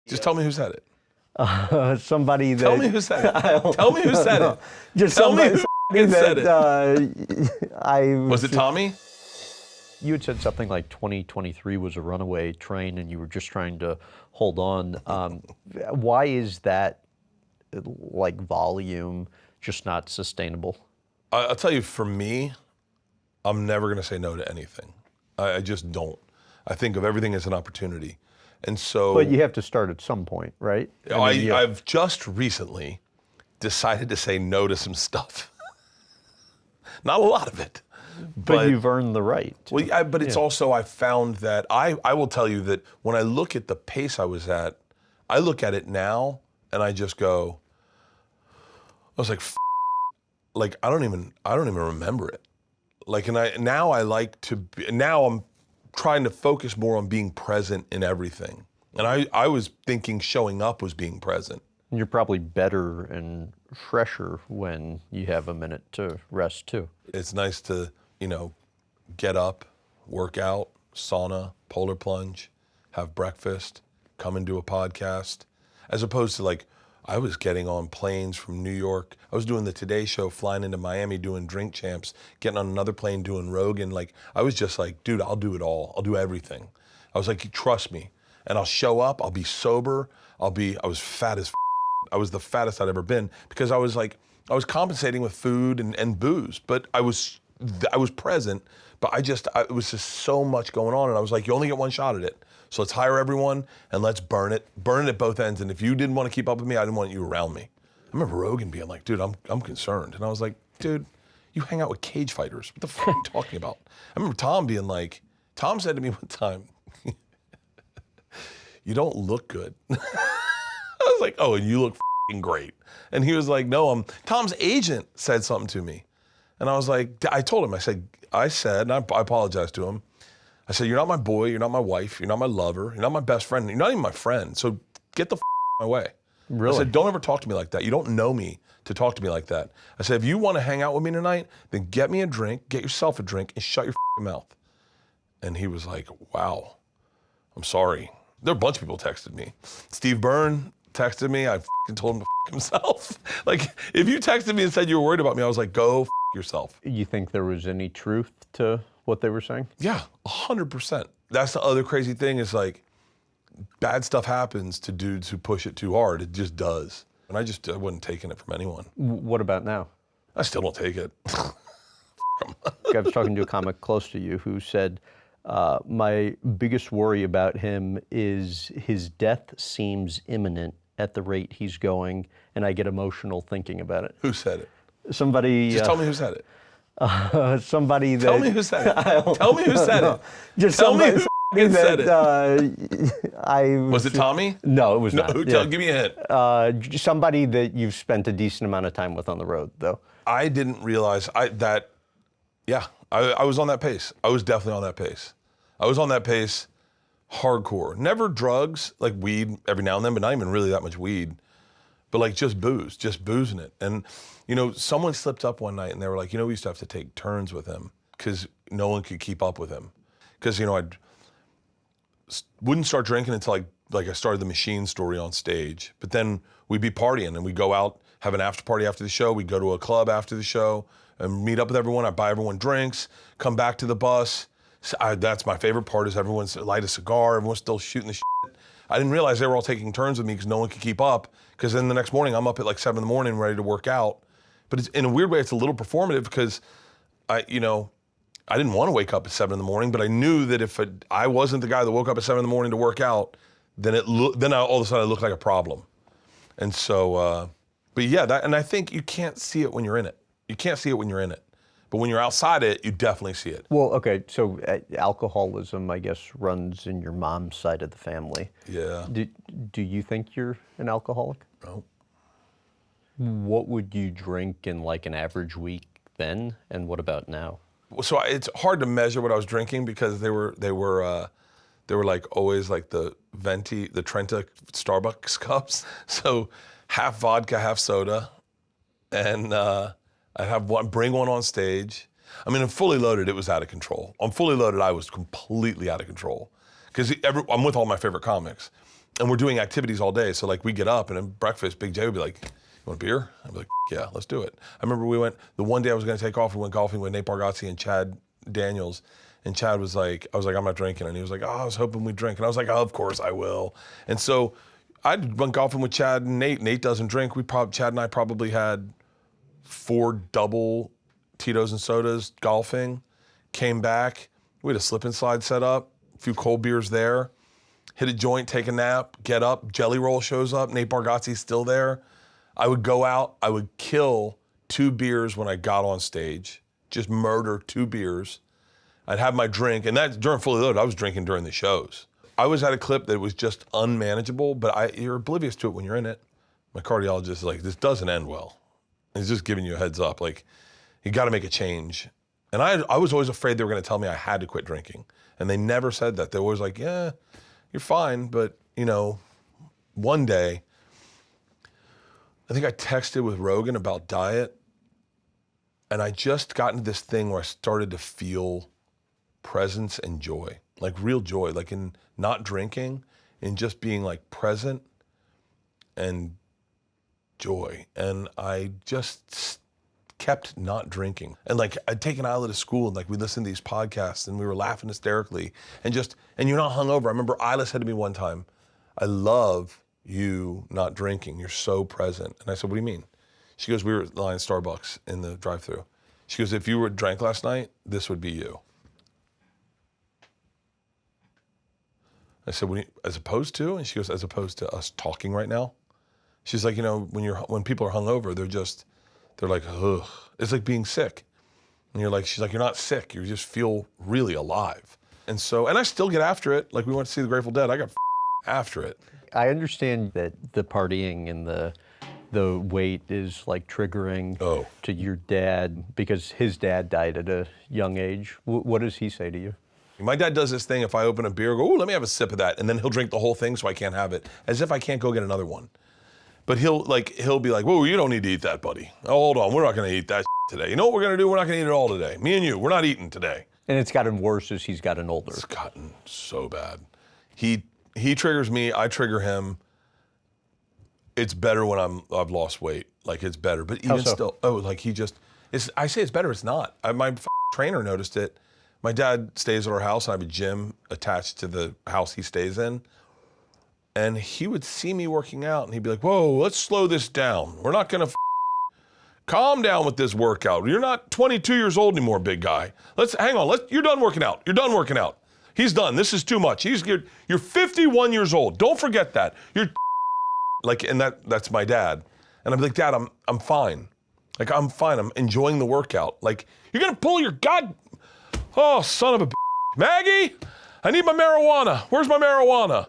Just tell me who said it. Somebody that... Tell me who said it. Tell me who said it. Just Tell me somebody who said it. Was it Tommy? You had said something like 2023 was a runaway train and you were just trying to hold on. Why is that, like, volume just not sustainable? I'll tell you, for me, I'm never going to say no to anything. I just don't. I think of everything as an opportunity. And so... But you have to start at some point, right? I've just recently decided to say no to some stuff. Not a lot of it. But you've earned the right. Well, yeah, but it's also, I found that, I will tell you that when I look at the pace I was at, I look at it now and I just go, I was like, like, I don't even remember it. Like, now I'm trying to focus more on being present in everything. And I was thinking showing up was being present. You're probably better and fresher when you have a minute to rest too. It's nice to, get up, work out, sauna, polar plunge, have breakfast, come and do a podcast, as opposed to, like, I was getting on planes from New York. I was doing the Today Show, flying into Miami, doing Drink Champs, getting on another plane, doing Rogan. Like, I was just like, dude, I'll do it all. I'll do everything. I was like, trust me. And I'll show up, I'll be sober, I was fat as I was the fattest I'd ever been, because I was compensating with food and booze, but I was present, but it was just so much going on, and I was like, you only get one shot at it. So let's hire everyone and let's burn it at both ends. And if you didn't want to keep up with me, I didn't want you around me. I remember Rogan being like, dude, I'm concerned. And I was like, dude, you hang out with cage fighters. What the fuck are you talking about? I remember Tom being like, Tom said to me one time, you don't look good. I was like, oh, and you look f***ing great. And he was like, no, Tom's agent said something to me. And I was like, I told him, I said, and I apologized to him. I said, you're not my boy, you're not my wife, you're not my lover, you're not my best friend, you're not even my friend, so get the f*** out of my way. Really? I said, don't ever talk to me like that. You don't know me to talk to me like that. I said, if you want to hang out with me tonight, then get me a drink, get yourself a drink, and shut your f***ing mouth. And he was like, wow, I'm sorry. There were a bunch of people texted me. Steve Byrne texted me, I f***ing told him to f*** himself. Like, if you texted me and said you were worried about me, I was like, go f*** yourself. You think there was any truth to what they were saying? Yeah, 100%. That's the other crazy thing, is like, bad stuff happens to dudes who push it too hard. It just does. And I wasn't taking it from anyone. What about now? I still don't take it. I was talking to a comic close to you who said, my biggest worry about him is his death seems imminent at the rate he's going, and I get emotional thinking about it. Who said it? Somebody... Just tell me who said it. Somebody that... Tell me who said it. Tell me who said it. Just tell me who said it. Was it Tommy? No, it was not. Give me a hint. Somebody that you've spent a decent amount of time with on the road, though. I didn't realize I was on that pace. I was definitely on that pace. I was on that pace hardcore. Never drugs, like weed every now and then, but not even really that much weed. But like just boozing it. And, someone slipped up one night and they were like, we used to have to take turns with him because no one could keep up with him. Because, I wouldn't start drinking until I started the Machine story on stage. But then we'd be partying and we'd go out, have an after party after the show. We'd go to a club after the show and meet up with everyone. I'd buy everyone drinks, come back to the bus. That's my favorite part, is everyone's light a cigar, everyone's still shooting the shit. I didn't realize they were all taking turns with me because no one could keep up. Because then the next morning I'm up at like 7 in the morning ready to work out. But it's, in a weird way, it's a little performative because I didn't want to wake up at 7 in the morning, but I knew that if I wasn't the guy that woke up at 7 in the morning to work out, then all of a sudden I looked like a problem. And so, but yeah, and I think you can't see it when you're in it. You can't see it when you're in it. But when you're outside it, you definitely see it. Well, okay, so alcoholism, I guess, runs in your mom's side of the family. Yeah. Do you think you're an alcoholic? No. What would you drink in like an average week then, and what about now? So it's hard to measure what I was drinking because they were like always like the Trenta Starbucks cups. So half vodka, half soda, and I'd have bring one on stage. I mean, I'm fully loaded, it was out of control. On Fully Loaded, I was completely out of control. Because I'm with all my favorite comics. And we're doing activities all day. So like we get up and at breakfast, Big J would be like, "You want a beer?" I'd be like, "Yeah, let's do it." I remember the one day I was gonna take off, we went golfing with Nate Bargatze and Chad Daniels. And Chad was like, I was like, "I'm not drinking." And he was like, "Oh, I was hoping we'd drink." And I was like, "Oh, of course I will." And so I went golfing with Chad and Nate. Nate doesn't drink. Chad and I probably had 4 double Tito's and sodas golfing. Came back, we had a slip and slide set up, a few cold beers there. Hit a joint, take a nap, get up, Jelly Roll shows up, Nate Bargatze's still there. I would go out, I would kill 2 beers when I got on stage, just murder 2 beers. I'd have my drink, and that's during Fully Loaded, I was drinking during the shows. I was at a clip that was just unmanageable, but you're oblivious to it when you're in it. My cardiologist is like, "This doesn't end well." He's just giving you a heads up, like, you gotta make a change. And I was always afraid they were gonna tell me I had to quit drinking. And they never said that. They were always like, "Yeah, you're fine," but one day, I think I texted with Rogan about diet, and I just got into this thing where I started to feel presence and joy, like real joy, like in not drinking and just being like present and joy. And I just kept not drinking. And like I'd take an Isla to school and like we'd listen to these podcasts and we were laughing hysterically and you're not hungover. I remember Isla said to me one time, "I love you not drinking. You're so present." And I said, "What do you mean?" She goes, "We were at the line at Starbucks in the drive-thru." She goes, "If you were drank last night, this would be you." I said, "As opposed to?" And she goes, "As opposed to us talking right now." She's like, when people are hungover, they're like, ugh. It's like being sick. And she's like, "You're not sick. You just feel really alive." And I still get after it. Like we went to see the Grateful Dead. I got after it. I understand that the partying and the weight is like triggering to your dad because his dad died at a young age. What does he say to you? My dad does this thing, if I open a beer, go, "Ooh, let me have a sip of that." And then he'll drink the whole thing so I can't have it, as if I can't go get another one. But he'll be like, "Whoa, you don't need to eat that, buddy. Oh, hold on, we're not gonna eat that today. You know what we're gonna do? We're not gonna eat it all today. Me and you, we're not eating today." And it's gotten worse as he's gotten older. It's gotten so bad. He triggers me, I trigger him. It's better when I've lost weight. Like it's better. But even still, I say it's better, it's not. My trainer noticed it. My dad stays at our house and I have a gym attached to the house he stays in. And he would see me working out and he'd be like, "Whoa, let's slow this down. We're not gonna calm down with this workout. You're not 22 years old anymore, big guy. Hang on, you're done working out. You're done working out. He's done, this is too much. You're 51 years old. Don't forget that. You're and that's my dad. And I'm like, "Dad, I'm fine. Like I'm fine, I'm enjoying the workout." Like, "You're gonna pull your oh, son of a Maggie, I need my marijuana. Where's my marijuana?"